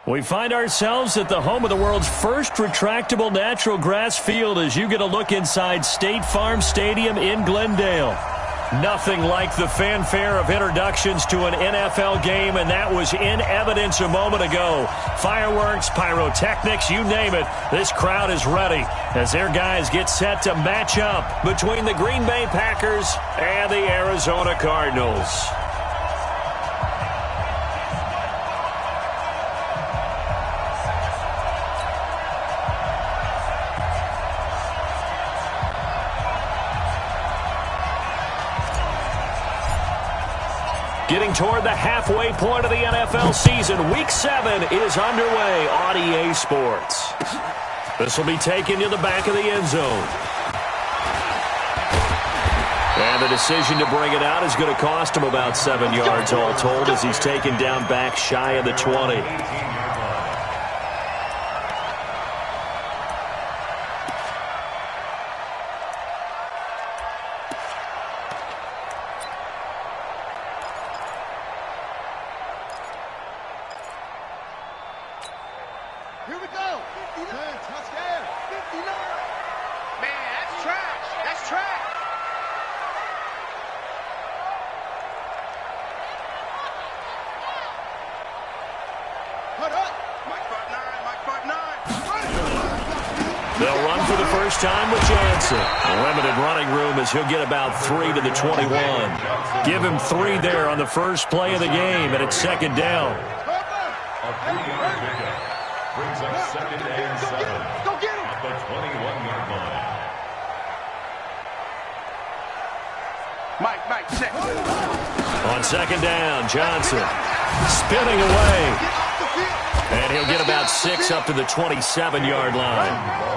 We find ourselves at the home of the world's first retractable natural grass field as you get a look inside State Farm Stadium in Glendale. Nothing like the fanfare of introductions to an NFL game, and that was in evidence a moment ago. Fireworks, pyrotechnics, you name it. This crowd is ready as their guys get set to match up between the Green Bay Packers and the Arizona Cardinals. Getting toward the halfway point of the NFL season, Week 7 is underway on EA Sports. This will be taken to the back of the end zone. And the decision to bring it out is going to cost him about 7 yards all told as he's taken down back shy of the 20. Here we go. 59, touchdown. 59. Man, that's trash. That's trash. Put up. Mike 5'9", Mike 5'9". They'll run for the first time with Johnson. Limited running room as he'll get about 3 to the 21. Give him 3 there on the first play of the game, and it's second down. Brings up second and 7 Go get him. at the 21-yard line. Mike, check. On second down, Johnson spinning away. And he'll get about 6 up to the 27-yard line.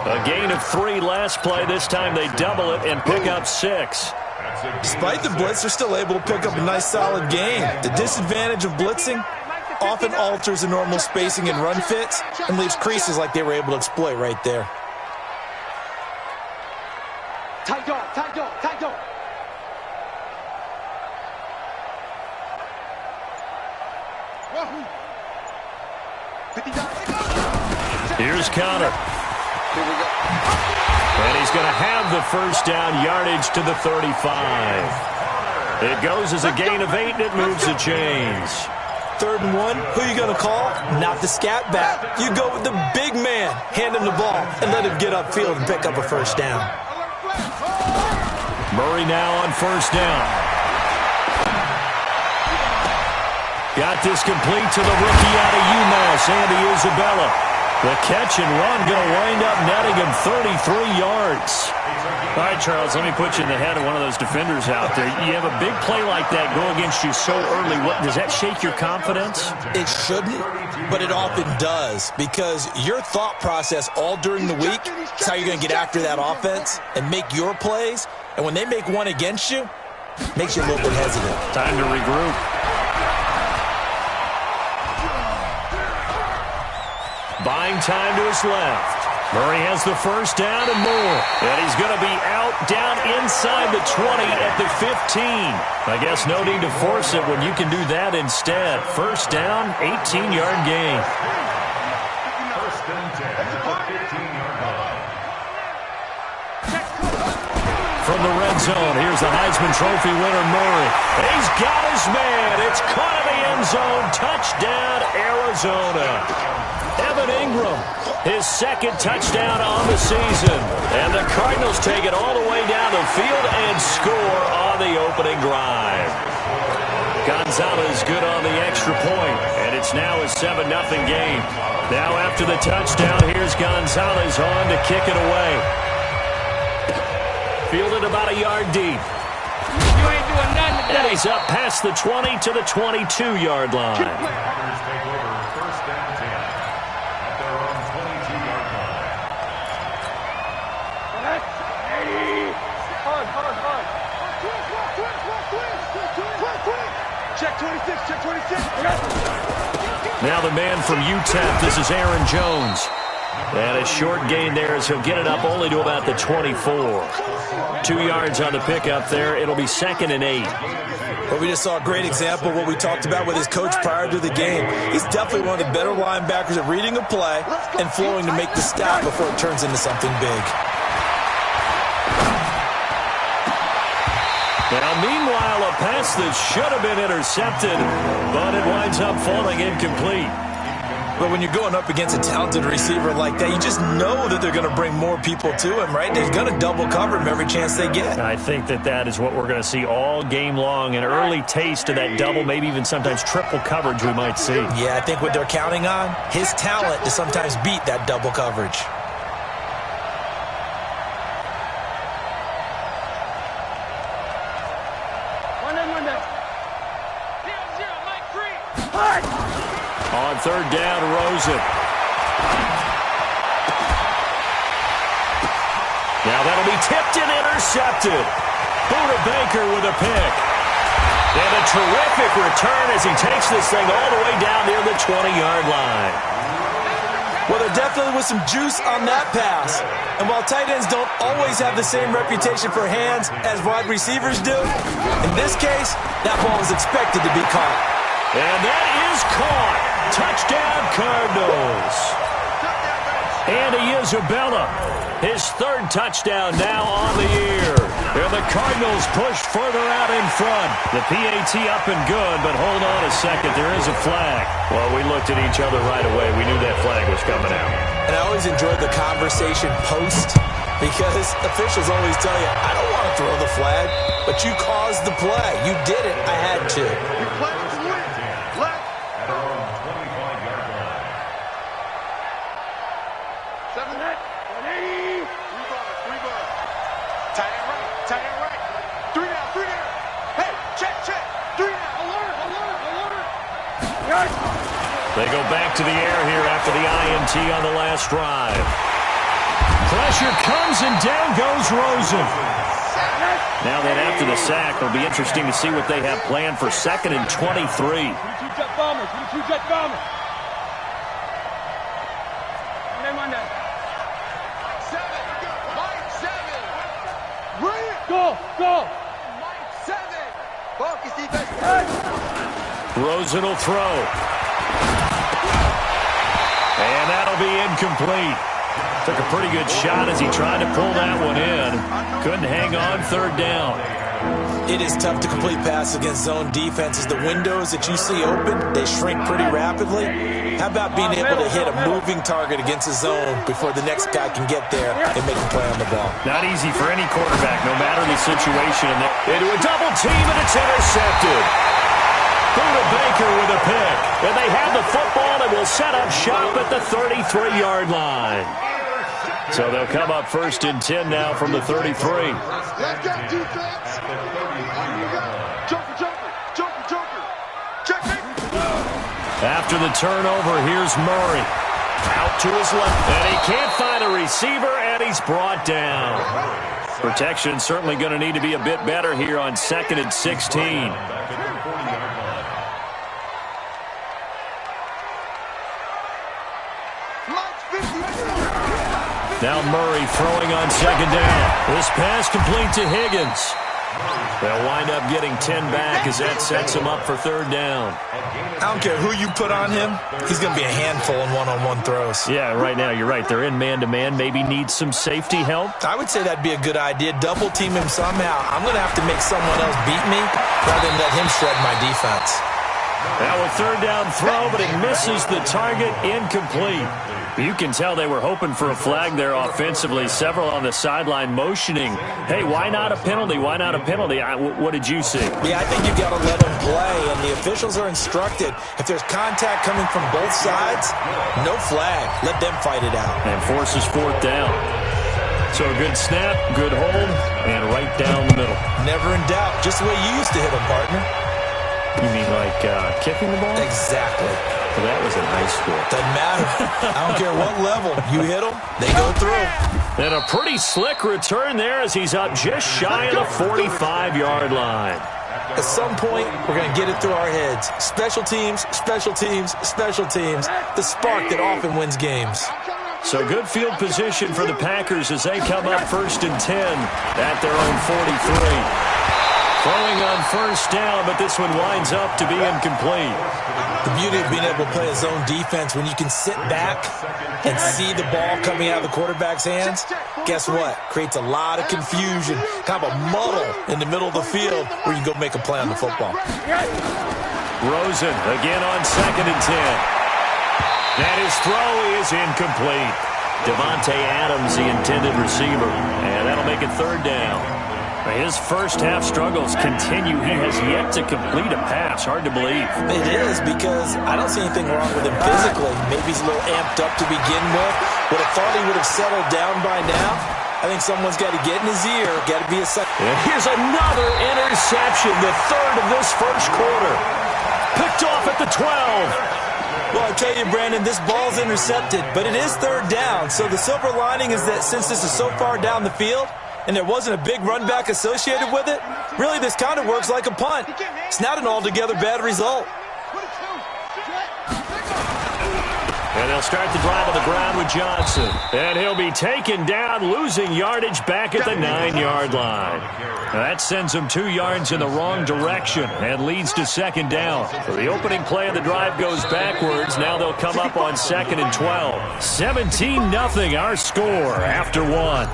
A gain of 3 last play. This time they double it and pick up 6. Despite the blitz, they're still able to pick up a nice solid gain. The disadvantage of blitzing often alters the normal spacing and run fits and leaves creases like they were able to exploit right there. Tight dog. Here's Connor. Here we go. And he's going to have the first down yardage to the 35. It goes as a gain of 8, and it moves the chains. 3rd and 1, who you going to call? Not the scat back. You go with the big man, hand him the ball, and let him get upfield and pick up a first down. Murray now on first down. Got this complete to the rookie out of UMass, Andy Isabella. The catch and run going to wind up netting him 33 yards. All right, Charles, let me put you in the head of one of those defenders out there. You have a big play like that go against you so early. Does that shake your confidence? It shouldn't, but it often does, because your thought process all during the week is how you're going to get after that offense and make your plays. And when they make one against you, it makes you a little bit hesitant. Time to regroup. Buying time to his left. Murray has the first down and more. And he's going to be out down inside the 20 at the 15. I guess no need to force it when you can do that instead. First down, 18-yard gain. First and 10 at the 15-yard line. From the red zone, here's the Heisman Trophy winner, Murray. He's got his man. It's caught in the end zone. Touchdown, Arizona. Evan Ingram, his second touchdown on the season. And the Cardinals take it all the way down the field and score on the opening drive. Gonzalez good on the extra point, and it's now a 7-0 game. Now after the touchdown, here's Gonzalez on to kick it away. Fielded about a yard deep. You ain't doing nothing today. And he's up past the 20 to the 22-yard line. Riders take over first and 10 at their own 22-yard line. Check 26, check 26. Now the man from UTEP, this is Aaron Jones. And a short gain there as he'll get it up only to about the 24. 2 yards on the pickup there. It'll be 2nd and 8. Well, we just saw a great example of what we talked about with his coach prior to the game. He's definitely one of the better linebackers at reading a play and flowing to make the stop before it turns into something big. Now, meanwhile, a pass that should have been intercepted, but it winds up falling incomplete. But when you're going up against a talented receiver like that, you just know that they're going to bring more people to him, right? They're going to double cover him every chance they get. I think that is what we're going to see all game long, an early taste of that double, maybe even sometimes triple coverage we might see. Yeah, I think what they're counting on, his talent to sometimes beat that double coverage. On third down, Rosen. Now that'll be tipped and intercepted. Buda Baker with a pick. And a terrific return as he takes this thing all the way down near the 20-yard line. Well, there definitely was some juice on that pass. And while tight ends don't always have the same reputation for hands as wide receivers do, in this case, that ball was expected to be caught. And that is caught. Touchdown, Cardinals. Andy Isabella, his third touchdown now on the year. And the Cardinals push further out in front. The PAT up and good, but hold on a second. There is a flag. Well, we looked at each other right away. We knew that flag was coming out. And I always enjoyed the conversation post because officials always tell you, I don't want to throw the flag, but you caused the play. You did it. I had to. Your players win. Left. At our own 25-yard line. 7 net. 180. Rebar. Tight end right. 3 down. Hey, check. 3 down. Alert. They go back to the air here after the INT on the last drive. Pressure comes and down goes Rosen. Now then, after the sack, it'll be interesting to see what they have planned for 2nd and 23. 22 jet bombers. 22 jet bombers. Monday. 7. Mike 7. Bring it. Go. Mike 7. Focus defense. Rosen will throw. And that'll be incomplete. Took a pretty good shot as he tried to pull that one in. Couldn't hang on third down. It is tough to complete passes against zone defenses. The windows that you see open, they shrink pretty rapidly. How about being able to hit a moving target against a zone before the next guy can get there and make a play on the ball? Not easy for any quarterback, no matter the situation. Into a double team, and it's intercepted. Buda Baker with a pick. And they have the football and will set up shop at the 33-yard line. So they'll come up 1st and 10 now from the 33. Let's go, defense. Joker. Check it. After the turnover, here's Murray. Out to his left. And he can't find a receiver, and he's brought down. Protection certainly going to need to be a bit better here on 2nd and 16. Now Murray throwing on 2nd down. This pass complete to Higgins. They'll wind up getting 10 back as that sets him up for 3rd down. I don't care who you put on him. He's going to be a handful in one-on-one throws. Yeah, right now, you're right. They're in man-to-man. Maybe needs some safety help. I would say that'd be a good idea. Double team him somehow. I'm going to have to make someone else beat me rather than let him shred my defense. Now a 3rd down throw, but it misses the target, incomplete. You can tell they were hoping for a flag there offensively. Several on the sideline motioning. Hey, why not a penalty? Why not a penalty? What did you see? Yeah, I think you've got to let them play, and the officials are instructed. If there's contact coming from both sides, no flag. Let them fight it out. And forces 4th down. So a good snap, good hold, and right down the middle. Never in doubt. Just the way you used to hit them, partner. You mean like kicking the ball? Exactly. Well, that was in high school. Doesn't matter. I don't care what level. You hit them, they go through. And a pretty slick return there as he's up just shy of the 45-yard line. At some point, we're going to get it through our heads. Special teams, special teams, special teams. The spark that often wins games. So good field position for the Packers as they come up 1st and 10 at their own 43. Throwing on first down, but this one winds up to be incomplete. The beauty of being able to play a zone defense when you can sit back and see the ball coming out of the quarterback's hands, guess what? Creates a lot of confusion, kind of a muddle in the middle of the field where you can go make a play on the football. Rosen again on 2nd and 10. And his throw is incomplete. Devontae Adams, the intended receiver. And that'll make it 3rd down. His first half struggles continue. He has yet to complete a pass. Hard to believe. It is, because I don't see anything wrong with him physically. Maybe he's a little amped up to begin with. Would have thought he would have settled down by now. I think someone's got to get in his ear. Got to be a second. And here's another interception, the 3rd of this first quarter. Picked off at the 12. Well, I tell you, Brandon, this ball's intercepted, but it is 3rd down. So the silver lining is that since this is so far down the field and there wasn't a big run back associated with it, really this kind of works like a punt. It's not an altogether bad result. And they'll start the drive on the ground with Johnson. And he'll be taken down, losing yardage back at the 9-yard line. Now that sends him 2 yards in the wrong direction and leads to 2nd down. So the opening play of the drive goes backwards. Now they'll come up on 2nd and 12. 17-0 our score after 1.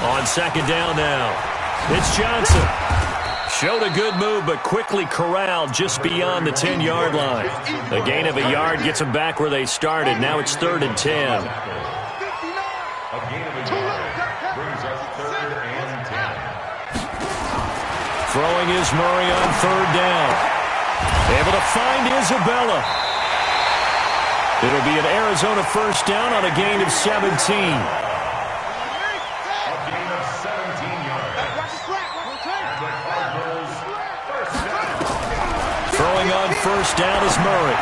On 2nd down now, it's Johnson. Showed a good move, but quickly corralled just beyond the 10-yard line. A gain of a yard gets them back where they started. Now it's 3rd and 10. A gain of a yard brings us 3rd and 10. Throwing is Murray on 3rd down. Able to find Isabella. It'll be an Arizona first down on a gain of 17. Throwing on first down is Murray.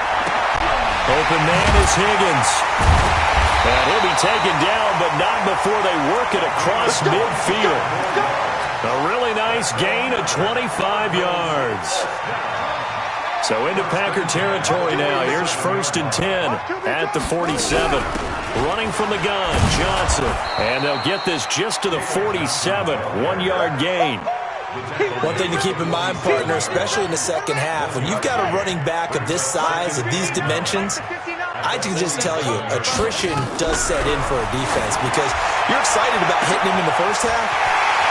Open man is Higgins. And he'll be taken down, but not before they work it across midfield. A really nice gain of 25 yards. So into Packer territory now. Here's 1st and 10 at the 47. Running from the gun, Johnson. And they'll get this just to the 47. 1-yard gain. One thing to keep in mind, partner, especially in the second half, when you've got a running back of this size, of these dimensions, I can just tell you, attrition does set in for a defense because you're excited about hitting him in the first half.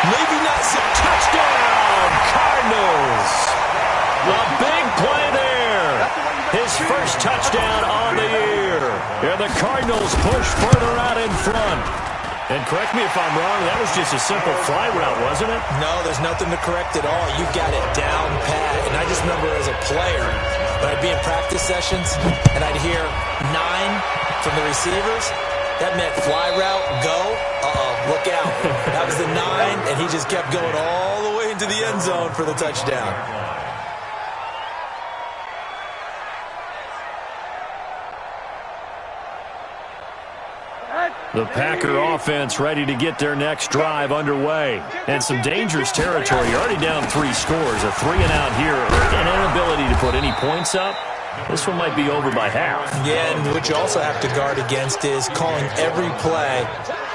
Maybe not some touchdown, Cardinals. A big play there. His first touchdown on the year. And the Cardinals push further out in front. And correct me if I'm wrong, that was just a simple fly route, wasn't it? No, there's nothing to correct at all. You've got it down pat. And I just remember as a player, when I'd be in practice sessions and I'd hear 9 from the receivers, that meant fly route, go, look out. That was the 9, and he just kept going all the way into the end zone for the touchdown. The Packer offense ready to get their next drive underway. And some dangerous territory. You're already down 3 scores. A 3-and-out here. An inability to put any points up. This one might be over by half. Yeah, and what you also have to guard against is calling every play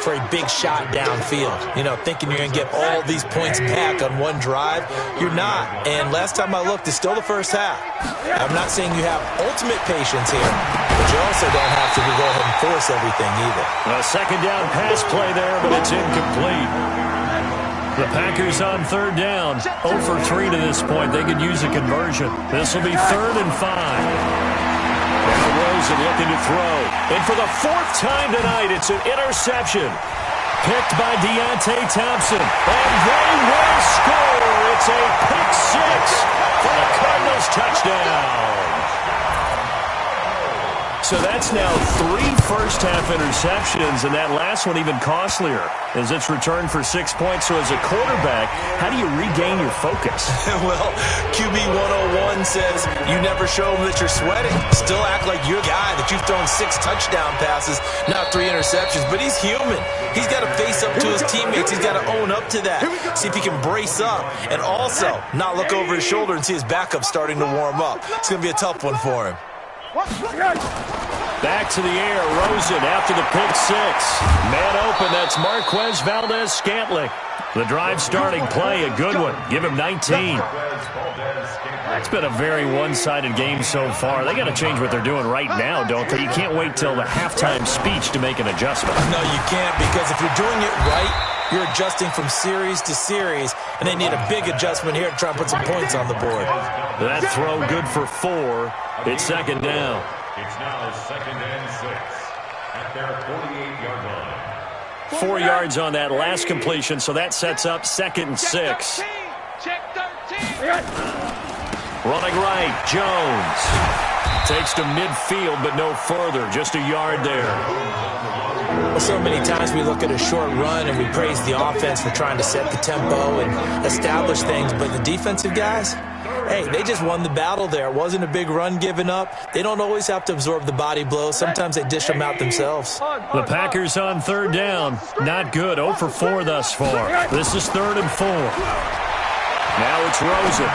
for a big shot downfield. You know, thinking you're going to get all these points back on one drive. You're not. And last time I looked, it's still the first half. I'm not saying you have ultimate patience here, but you also don't have to go ahead and force everything either. A 2nd down pass play there, but it's incomplete. The Packers on 3rd down. 0 for 3 to this point. They could use a conversion. This will be 3rd and 5. Now Rosen looking to throw. And for the 4th time tonight, it's an interception. Picked by Deontay Thompson. And they will score. It's a pick 6 for the Cardinals touchdown. So that's now 3 first-half interceptions, and that last one even costlier as it's returned for 6 points. So as a quarterback, how do you regain your focus? Well, QB 101 says you never show them that you're sweating. Still act like you're the guy that you've thrown 6 touchdown passes, not 3 interceptions. But he's human. He's got to face up to his teammates. He's got to own up to that. See if he can brace up and also not look over his shoulder and see his backup starting to warm up. It's going to be a tough one for him. Back to the air, Rosen after the pick 6. Man open, that's Marquez Valdez-Scantling. The drive starting play, a good one. Give him 19. That's been a very one-sided game so far. They got to change what they're doing right now, don't they? You can't wait till the halftime speech to make an adjustment. No, you can't, because if you're doing it right, you're adjusting from series to series, and they need a big adjustment here to try and put some points on the board. That throw good for 4. It's second down. It's now 2nd and 6 at their 48-yard line. 4 yards on that last completion, so that sets up 2nd and 6. Check 13. Running right, Jones. Takes to midfield, but no further. Just a yard there. Well, so many times we look at a short run and we praise the offense for trying to set the tempo and establish things, but the defensive guys, hey, they just won the battle there. It wasn't a big run given up. They don't always have to absorb the body blows. Sometimes they dish them out themselves. The Packers on 3rd down. Not good. 0 for 4 thus far. This is 3rd and 4. Now it's Rosen.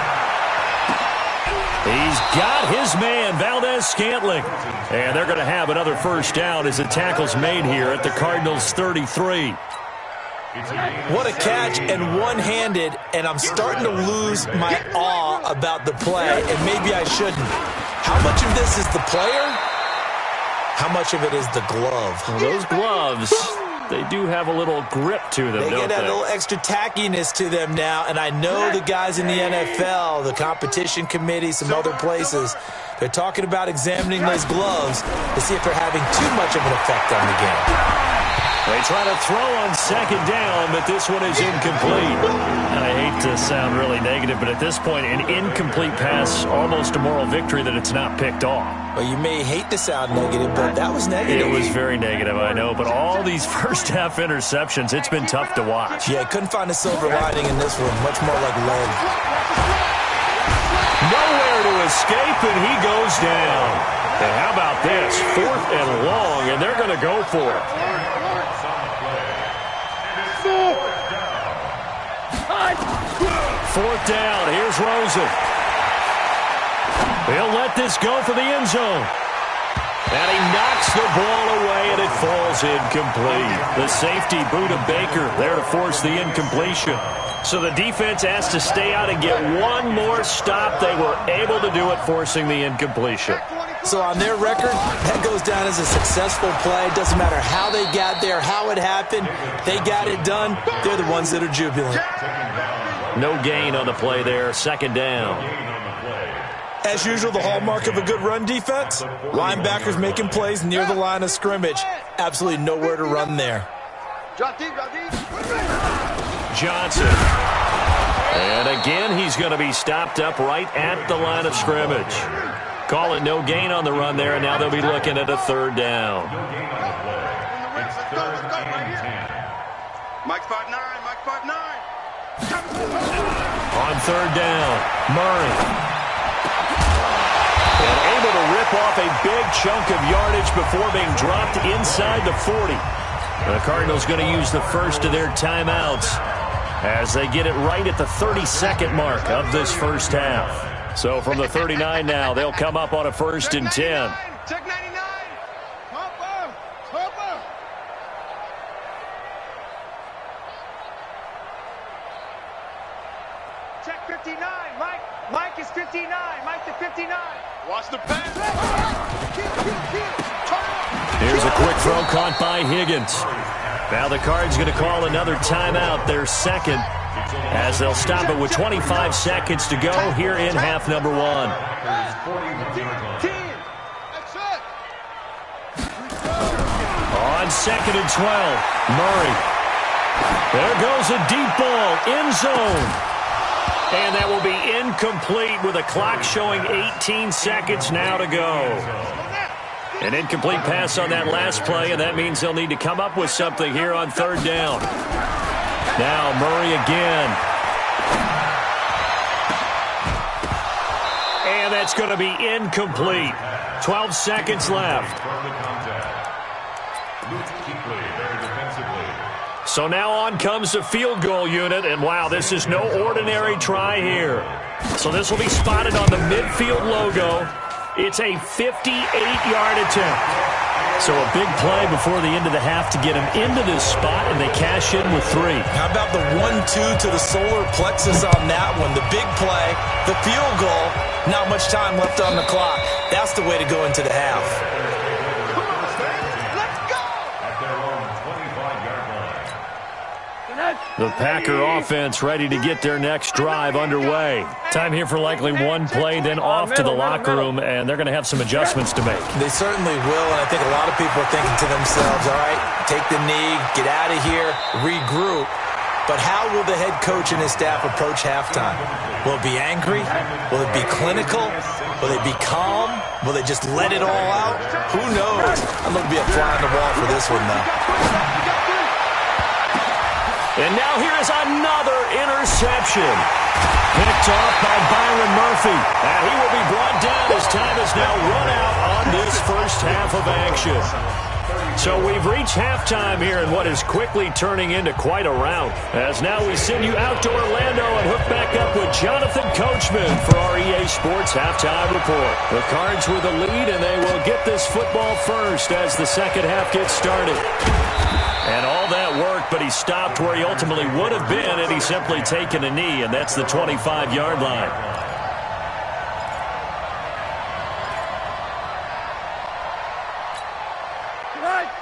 He's got his man, Valdez-Scantling. And they're going to have another first down as the tackle's made here at the Cardinals' 33. What a catch, and one-handed, and I'm starting to lose my awe about the play, and maybe I shouldn't. How much of this is the player? How much of it is the glove? Well, those gloves, they do have a little grip to them, They don't get that they? little extra tackiness to them now, and I know the guys in the NFL, the competition committee, some other places, they're talking about examining those gloves to see if they're having too much of an effect on the game. They try to throw on 2nd down, but this one is incomplete. And I hate to sound really negative, but at this point, an incomplete pass, almost a moral victory that it's not picked off. Well, you may hate to sound negative, but that was negative. It was very negative, I know, but all these first-half interceptions, it's been tough to watch. Yeah, couldn't find a silver lining in this one, much more like lead. Nowhere to escape, and he goes down. And how about this? 4th and long, and they're going to go for it. 4th down. Here's Rosen. He'll let this go for the end zone. And he knocks the ball away, and it falls incomplete. The safety, Buda Baker, there to force the incompletion. So the defense has to stay out and get one more stop. They were able to do it, forcing the incompletion. So on their record, that goes down as a successful play. It doesn't matter how they got there, how it happened. They got it done. They're the ones that are jubilant. No gain on the play there. 2nd down. As usual, the hallmark of a good run defense, linebackers making plays near the line of scrimmage. Absolutely nowhere to run there. Drop deep, drop deep. Johnson. And again, he's going to be stopped up right at the line of scrimmage. Call it no gain on the run there, and now they'll be looking at a 3rd down. It's 3rd and 10. Mike 5'9", Mike 5'9". On 3rd down, Murray. And able to rip off a big chunk of yardage before being dropped inside the 40. The Cardinals going to use the first of their timeouts as they get it right at the 32nd mark of this first half. So from the 39 now, they'll come up on a 1st and 10. Check 99. Hopper. Hopper. Check 59. Mike is 59. Mike to 59. Watch the pass. Here's a quick throw caught by Higgins. Now the Cards going to call another timeout, their 2nd, as they'll stop it with 25 seconds to go here in half number 1. On 2nd and 12, Murray. There goes a deep ball, end zone. And that will be incomplete with a clock showing 18 seconds now to go. An incomplete pass on that last play, and that means they'll need to come up with something here on third down. Now Murray again. And that's going to be incomplete. 12 seconds left. So now on comes the field goal unit, and wow, this is no ordinary try here. So this will be spotted on the midfield logo. It's a 58-yard attempt. So a big play before the end of the half to get him into this spot, and they cash in with 3. How about the 1-2 to the solar plexus on that one? The big play, the field goal, not much time left on the clock. That's the way to go into the half. The Packer offense ready to get their next drive underway. Time here for likely one play, then off to the locker room, and they're going to have some adjustments to make. They certainly will, and I think a lot of people are thinking to themselves, all right, take the knee, get out of here, regroup. But how will the head coach and his staff approach halftime? Will it be angry? Will it be clinical? Will they be calm? Will they just let it all out? Who knows? I'm going to be a fly on the wall for this one, though. And now here is another interception. Picked off by Byron Murphy. And he will be brought down as time is now run out on this first half of action. So we've reached halftime here in what is quickly turning into quite a rout. As now we send you out to Orlando and hook back up with Jonathan Coachman for our EA Sports Halftime Report. The Cards with the lead, and they will get this football first as the second half gets started. And all that work, but he stopped where he ultimately would have been had he simply taken a knee, and that's the 25-yard line.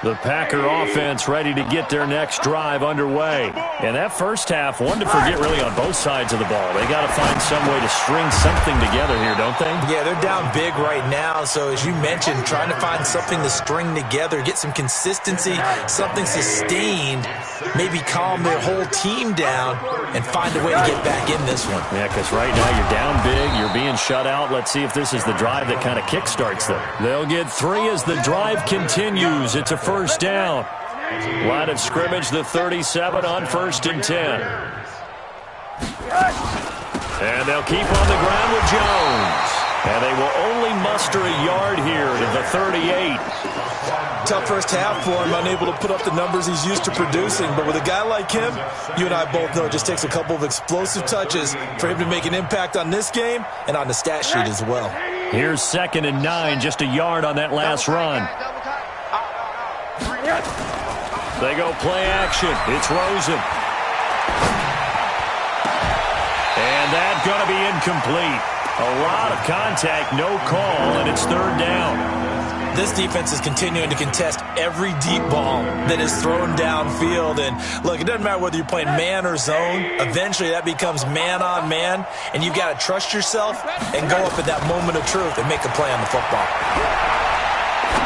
The Packer offense ready to get their next drive underway. And that first half, one to forget really on both sides of the ball. They got to find some way to string something together here, don't they? Yeah, they're down big right now. So as you mentioned, trying to find something to string together, get some consistency, something sustained, maybe calm their whole team down and find a way to get back in this one. Yeah, because right now you're down big, you're being shut out. Let's see if this is the drive that kind of kickstarts them. They'll get 3 as the drive continues. It's a first down. Line of scrimmage, the 37 on 1st and 10. And they'll keep on the ground with Jones. And they will only muster a yard here to the 38. Tough first half for him, unable to put up the numbers he's used to producing. But with a guy like him, you and I both know it just takes a couple of explosive touches for him to make an impact on this game and on the stat sheet as well. Here's 2nd and 9, just a yard on that last run. They go play action. It's Rosen. And that's going to be incomplete. A lot of contact, no call, and it's 3rd down. This defense is continuing to contest every deep ball that is thrown downfield. And look, it doesn't matter whether you're playing man or zone. Eventually that becomes man on man, and you've got to trust yourself and go up at that moment of truth and make a play on the football.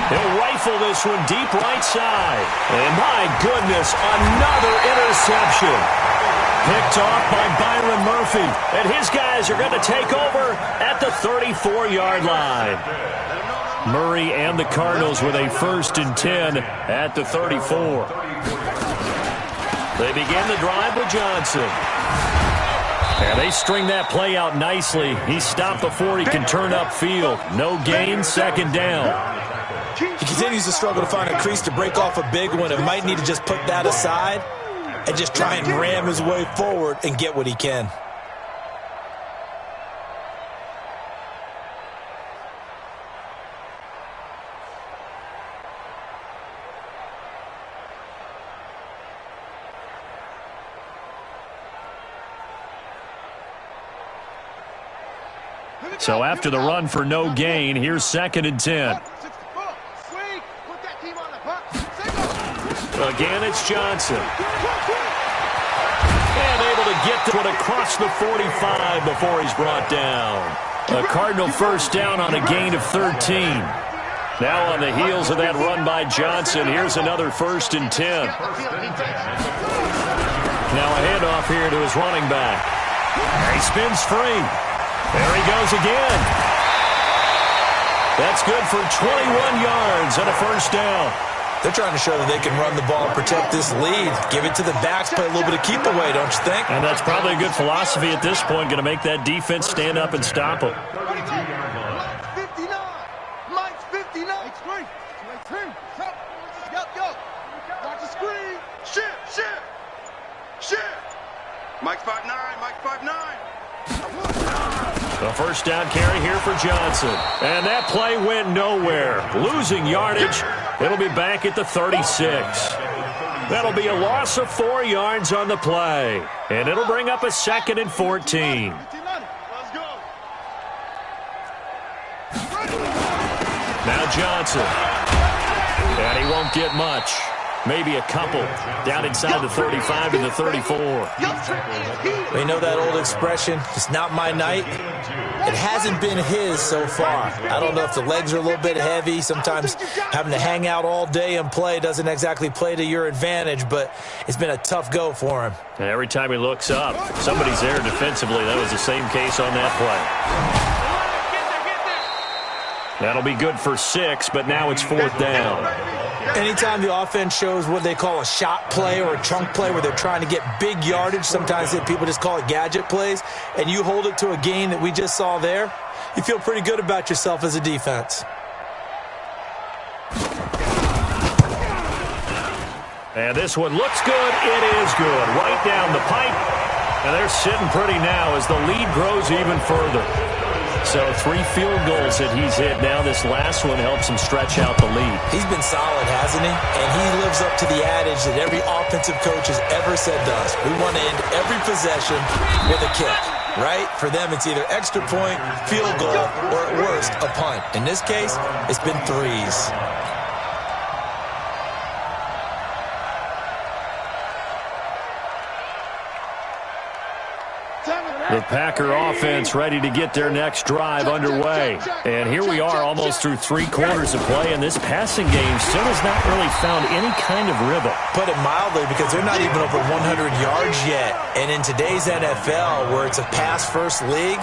He'll rifle this one deep right side. And my goodness, another interception. Picked off by Byron Murphy. And his guys are going to take over at the 34-yard line. Murray and the Cardinals with a 1st and 10 at the 34. They begin the drive with Johnson. And they string that play out nicely. He stopped before he can turn upfield. No gain, 2nd down. He continues to struggle to find a crease to break off a big one and might need to just put that aside and just try and ram his way forward and get what he can. So after the run for no gain, here's 2nd and 10. Again, it's Johnson. And able to get this one across the 45 before he's brought down. A Cardinal 1st down on a gain of 13. Now on the heels of that run by Johnson, here's another 1st and 10. Now a handoff here to his running back. He spins free. There he goes again. That's good for 21 yards and a first down. They're trying to show that they can run the ball and protect this lead. Give it to the backs, play a little bit of keep away, don't you think? And that's probably a good philosophy at this point, going to make that defense stand up and stop them. 59. Mike's 59. Mike's 3. Go. Watch the screen. Shift. Mike's 5'9". Mike's 5'9". The first down carry here for Johnson. And that play went nowhere. Losing yardage. It'll be back at the 36. That'll be a loss of 4 yards on the play. And it'll bring up a 2nd and 14. Let's go. Now Johnson. And he won't get much. Maybe a couple. Down inside the 35 to the 34. We know that old expression, it's not my night. It hasn't been his so far. I don't know if the legs are a little bit heavy. Sometimes having to hang out all day and play doesn't exactly play to your advantage, but it's been a tough go for him. And every time he looks up, somebody's there defensively. That was the same case on that play. That'll be good for 6, but now it's 4th down. Anytime the offense shows what they call a shot play or a chunk play where they're trying to get big yardage, sometimes people just call it gadget plays, and you hold it to a gain that we just saw there, you feel pretty good about yourself as a defense. And this one looks good. It is good. Right down the pipe. And they're sitting pretty now as the lead grows even further. So 3 field goals that he's hit now. This last one helps him stretch out the lead. He's been solid, hasn't he? And he lives up to the adage that every offensive coach has ever said to us. We want to end every possession with a kick, right? For them, it's either extra point, field goal, or at worst, a punt. In this case, it's been 3s. The Packer offense ready to get their next drive underway. And here we are almost through 3 quarters of play, and this passing game still has not really found any kind of rhythm. Put it mildly, because they're not even over 100 yards yet. And in today's NFL, where it's a pass-first league,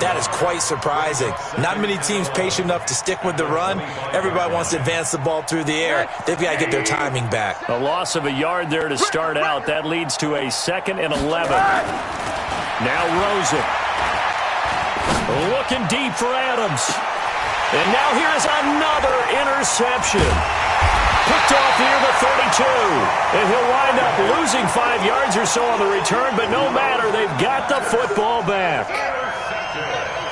that is quite surprising. Not many teams patient enough to stick with the run. Everybody wants to advance the ball through the air. They've got to get their timing back. A loss of a yard there to start out. That leads to a 2nd and 11. Now Rosen. Looking deep for Adams. And now here's another interception. Picked off near the 32. And he'll wind up losing 5 yards or so on the return, but no matter, they've got the football back.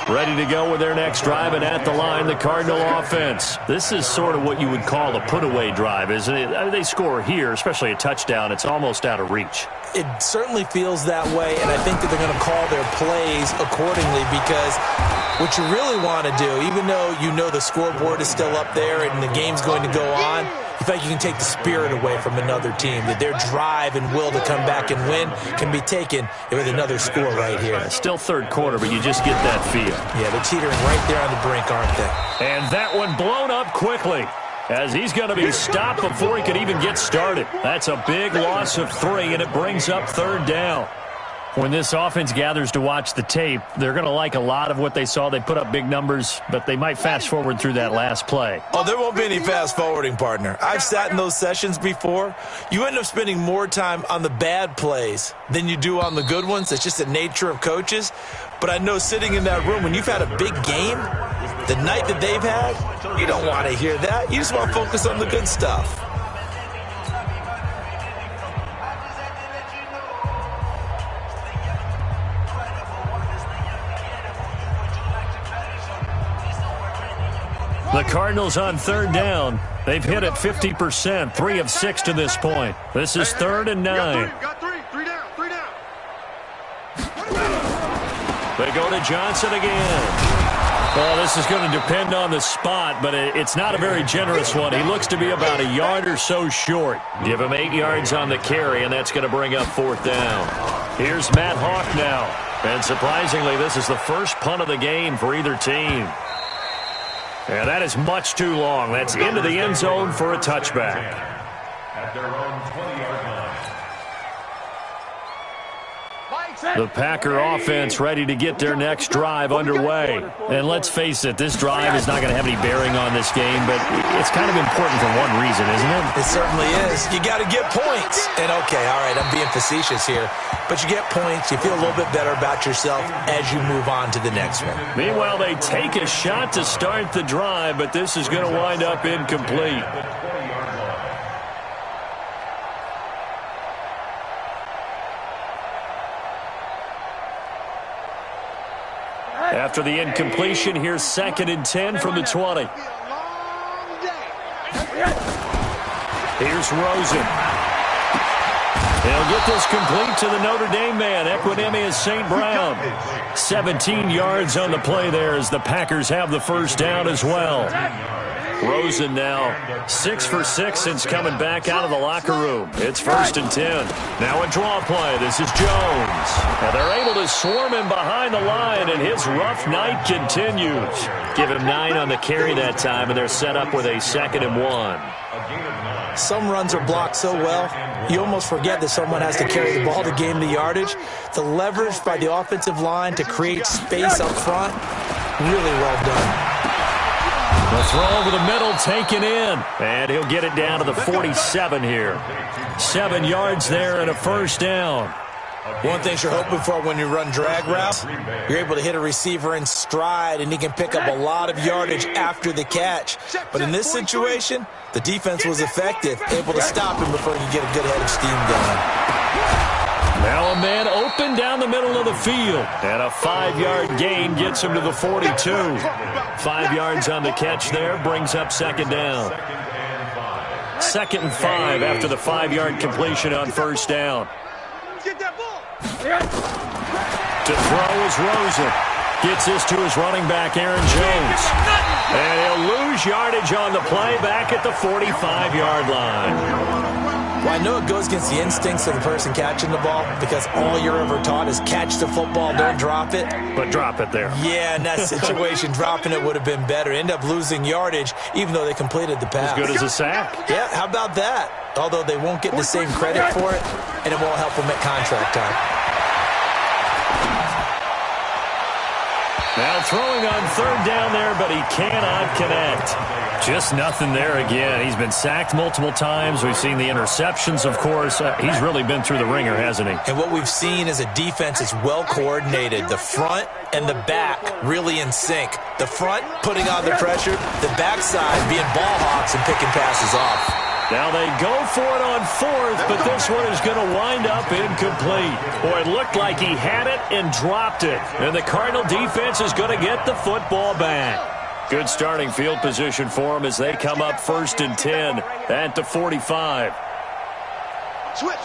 Ready to go with their next drive, and at the line, the Cardinal offense. This is sort of what you would call a put-away drive, isn't it? I mean, they score here, especially a touchdown. It's almost out of reach. It certainly feels that way, and I think that they're going to call their plays accordingly, because what you really want to do, even though you know the scoreboard is still up there and the game's going to go on, you feel like you can take the spirit away from another team, that their drive and will to come back and win can be taken with another score right here. Still 3rd quarter, but you just get that feel. Yeah, they're teetering right there on the brink, aren't they? And that one blown up quickly, as he's going to be stopped before he could even get started. That's a big loss of 3, and it brings up 3rd down. When this offense gathers to watch the tape, they're going to like a lot of what they saw. They put up big numbers, but they might fast forward through that last play. Oh, there won't be any fast forwarding, partner. I've sat in those sessions before. You end up spending more time on the bad plays than you do on the good ones. It's just the nature of coaches. But I know sitting in that room, when you've had a big game, the night that they've had, you don't want to hear that. You just want to focus on the good stuff. The Cardinals on 3rd down. They've hit it 50%, 3 of 6 to this point. This is 3rd and 9. Got 3. 3 down. 3 down. They go to Johnson again. Well, this is going to depend on the spot, but it's not a very generous one. He looks to be about a yard or so short. Give him 8 yards on the carry, and that's going to bring up 4th down. Here's Matt Hawk now. And surprisingly, this is the first punt of the game for either team. Yeah, that is much too long. That's into the end zone for a touchback. At their own 20-yard line. The Packer offense ready to get their next drive underway. And let's face it, this drive is not going to have any bearing on this game, but it's kind of important for one reason, isn't it? It certainly is. You got to get points. And okay, all right, I'm being facetious here, but you get points, you feel a little bit better about yourself as you move on to the next one. Meanwhile, they take a shot to start the drive, but this is going to wind up incomplete. After the incompletion, here's 2nd and 10 from the 20. Here's Rosen. He'll get this complete to the Notre Dame man, Equinemius St. Brown. 17 yards on the play there as the Packers have the first down as well. Rosen now 6 for 6 since coming back out of the locker room. It's 1st and 10. Now a draw play. This is Jones. And they're able to swarm him behind the line, and his rough night continues. Give him 9 on the carry that time, and they're set up with a 2nd and 1. Some runs are blocked so well, you almost forget that someone has to carry the ball to gain the yardage. The leverage by the offensive line to create space up front, really well done. The throw over the middle taken in, and he'll get it down to the 47 here. 7 yards there and a first down. One thing you're hoping for when you run drag routes, you're able to hit a receiver in stride, and he can pick up a lot of yardage after the catch. But in this situation, the defense was effective, able to stop him before he could get a good head of steam going. Now a man open down the middle of the field, and a 5-yard gain gets him to the 42. 5 yards on the catch there, brings up 2nd down. 2nd and 5 after the 5-yard completion on first down. To throw is Rosen. Gets this to his running back, Aaron Jones. And he'll lose yardage on the play back at the 45-yard line. Well, I know it goes against the instincts of the person catching the ball because all you're ever taught is catch the football, don't drop it. But drop it there. Yeah, in that situation, dropping it would have been better. End up losing yardage, even though they completed the pass. As good as a sack. Yeah, how about that? Although they won't get the same credit for it, and it won't help them at contract time. Now throwing on 3rd down there, but he cannot connect. Just nothing there again. He's been sacked multiple times. We've seen the interceptions, of course. He's really been through the ringer, hasn't he? And what we've seen is a defense is well coordinated. The front and the back really in sync. The front putting on the pressure, the backside being ball hawks and picking passes off. Now they go for it on 4th, but this one is going to wind up incomplete. Boy, it looked like he had it and dropped it. And the Cardinal defense is going to get the football back. Good starting field position for them as they come up 1st and 10 at the 45. Switch.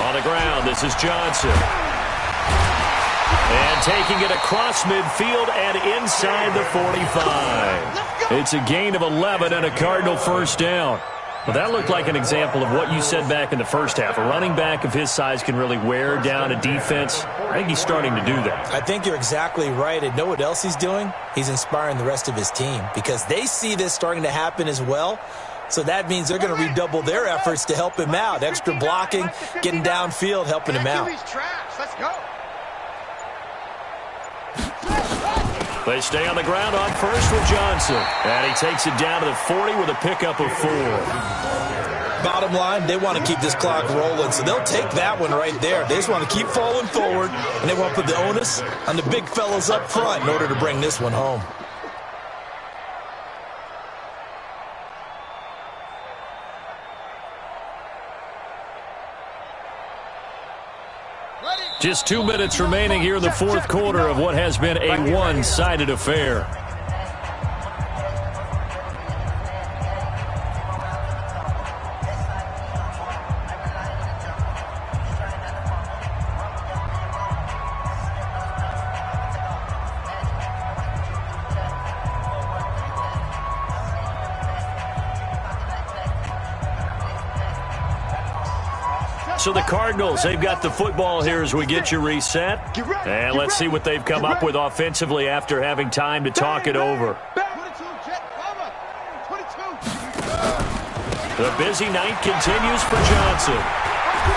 On the ground, this is Johnson. And taking it across midfield and inside the 45. It's a gain of 11 and a Cardinal first down. Well, that looked like an example of what you said back in the first half. A running back of his size can really wear down a defense. I think he's starting to do that. I think you're exactly right. And know what else he's doing? He's inspiring the rest of his team because they see this starting to happen as well. So that means they're going to redouble their efforts to help him out. Extra blocking, getting downfield, helping him out. Let's go. They stay on the ground on first with Johnson. And he takes it down to the 40 with a pickup of 4. Bottom line, they want to keep this clock rolling, so they'll take that one right there. They just want to keep falling forward, and they want to put the onus on the big fellas up front in order to bring this one home. Just 2 minutes remaining here in the 4th quarter of what has been a one-sided affair. So the Cardinals, they've got the football here as we get you reset. And let's see what they've come up with offensively after having time to talk it over. The busy night continues for Johnson.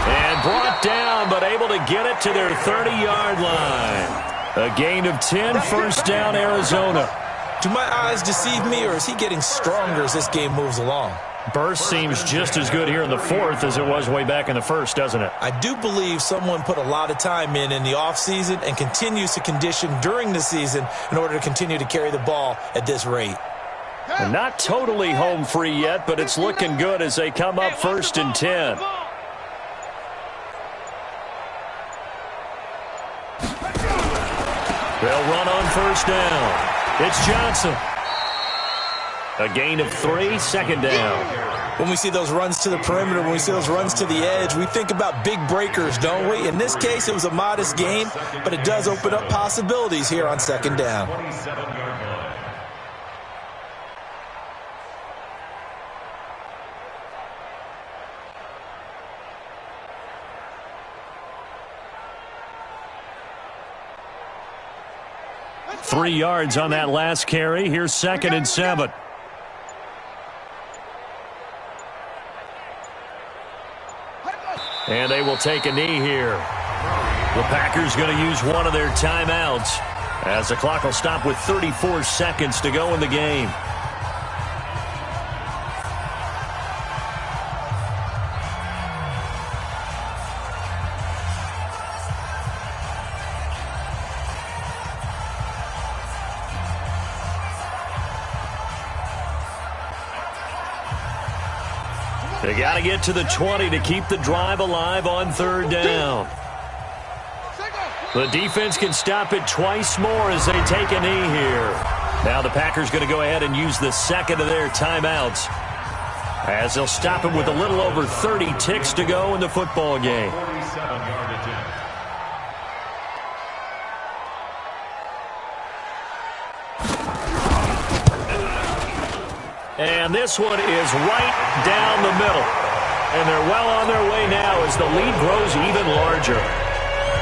And brought down, but able to get it to their 30-yard line. A gain of 10, first down, Arizona. Do my eyes deceive me, or is he getting stronger as this game moves along? Burst seems just as good here in the fourth as it was way back in the first, doesn't it? I do believe someone put a lot of time in the offseason and continues to condition during the season in order to continue to carry the ball at this rate. And not totally home free yet, but it's looking good as they come up first and 10. They'll run on first down. It's Johnson. A gain of 3, second down. When we see those runs to the perimeter, when we see those runs to the edge, we think about big breakers, don't we? In this case, it was a modest gain, but it does open up possibilities here on second down. 27-yard line. Three yards on that last carry. Here's second and 7. And they will take a knee here. The Packers going to use one of their timeouts as the clock will stop with 34 seconds to go in the game. They got to get to the 20 to keep the drive alive on third down. The defense can stop it twice more as they take a knee here. Now the Packers going to go ahead and use the second of their timeouts as they'll stop it with a little over 30 ticks to go in the football game. 47-yard attempt. And this one is right down the middle. And they're well on their way now as the lead grows even larger.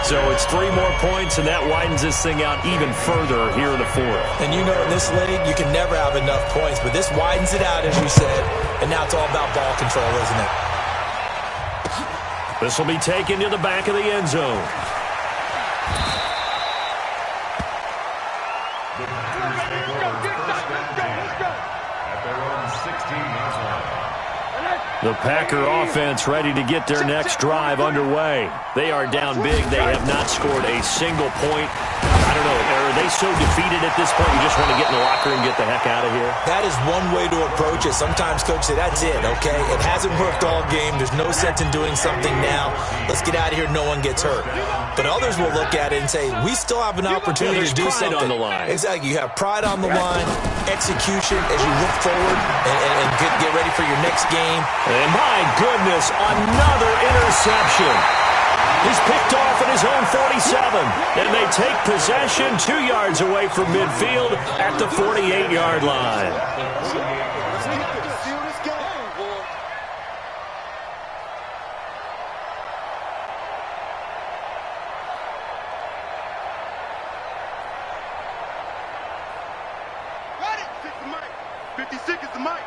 So it's 3 more points, and that widens this thing out even further here in the fourth. And you know, in this league, you can never have enough points, but this widens it out, as you said, and now it's all about ball control, isn't it? This will be taken to the back of the end zone. The Packers take over first down 10 at their own 16-yard line. The Packer offense ready to get their next drive underway. They are down big. They have not scored a single point. I don't know, are they so defeated at this point you just want to get in the locker and get the heck out of here? That is one way to approach it. Sometimes coaches say, that's it, okay? It hasn't worked all game. There's no sense in doing something now. Let's get out of here. No one gets hurt. But others will look at it and say, we still have an opportunity to do pride something. on the line. Exactly. You have pride on the line, execution as you look forward and get ready for your next game. And my goodness, another interception. He's picked off at his own 47, and they take possession 2 yards away from midfield at the 48-yard line. Got it! 56 is the mic.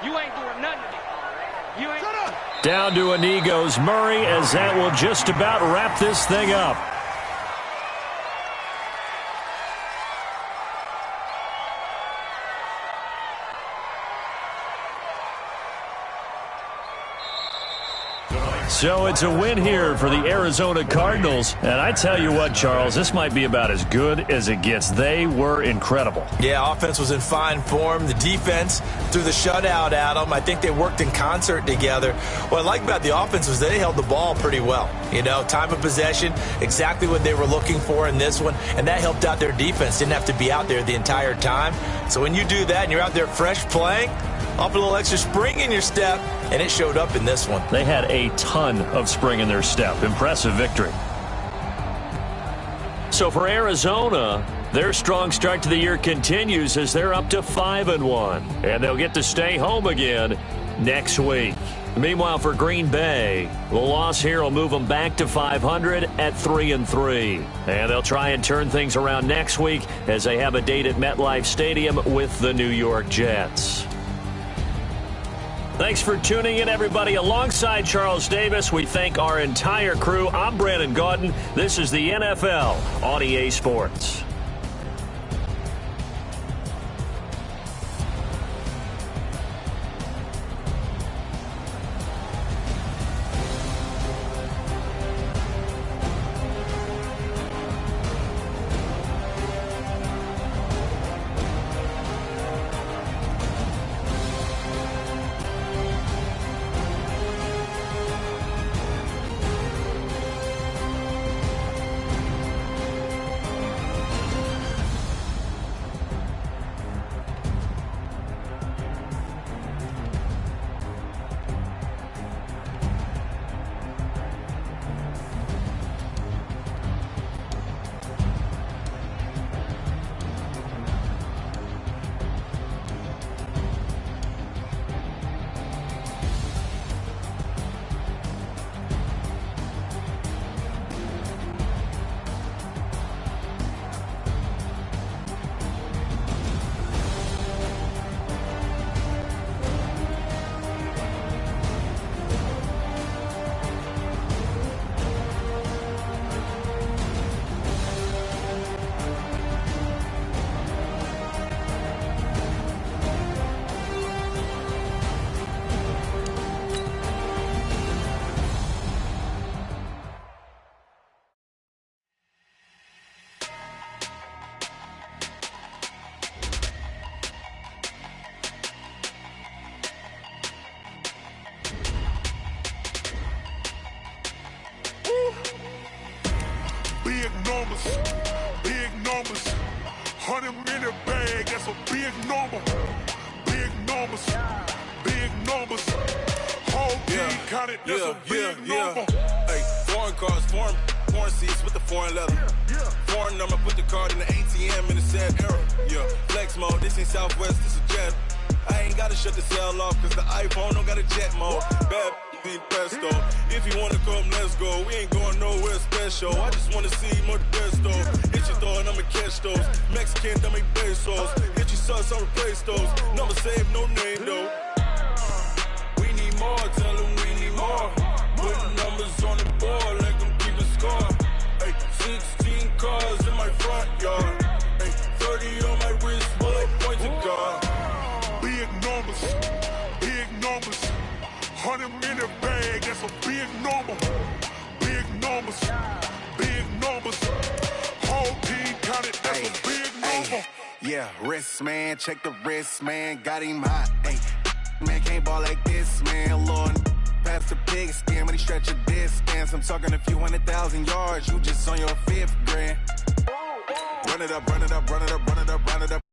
You ain't doing nothing to me. You ain't. Shut up! Down to a knee goes Murray as that will just about wrap this thing up. So it's a win here for the Arizona Cardinals. And I tell you what, Charles, this might be about as good as it gets. They were incredible. Yeah, offense was in fine form. The defense threw the shutout at them. I think they worked in concert together. What I like about the offense was they held the ball pretty well. You know, time of possession, exactly what they were looking for in this one. And that helped out their defense. Didn't have to be out there the entire time. So when you do that and you're out there fresh playing, off a little extra spring in your step, and it showed up in this one. They had a ton of spring in their step. Impressive victory. So for Arizona, their strong start to the year continues as they're up to 5-1. And they'll get to stay home again next week. Meanwhile, for Green Bay, the loss here will move them back to 500 at 3-3. And they'll try and turn things around next week as they have a date at MetLife Stadium with the New York Jets. Thanks for tuning in, everybody. Alongside Charles Davis, we thank our entire crew. I'm Brandon Gaudin. This is the NFL on EA Sports. Big numbers, 100 in the bag, that's a big number. Big numbers, whole team counted, that's a big number. Hey, foreign cars, foreign seats with the foreign leather. Foreign number, put the card in the ATM in the sad era. Yeah, flex mode, this ain't Southwest, this a jet. I ain't gotta shut the cell off, cause the iPhone don't got a jet mode. Bad in pesto. If you wanna come, let's go. We ain't going nowhere special. I just wanna see more the best though. Hit your door and I'ma catch those. Mexican, don't make pesos. Hit your sus, I'll replace those. Number save, no name though. We need more, tell them we need more. Put the numbers on the board, let them keep the score. Hey, 16 cars in my front yard. Hey, 30 on my wrist, bullet point to God. Big numbers, 100 in the bag, that's a big number. Big numbers, whole team counted, that's a big number. Yeah, wrist man, check the wrist man, got him hot. Ay, man can't ball like this, man. Lord, past the pig skin when he stretch a distance. I'm talking a few 100,000 yards, you just on your 5th grand. Run it up, run it up, run it up, run it up, run it up.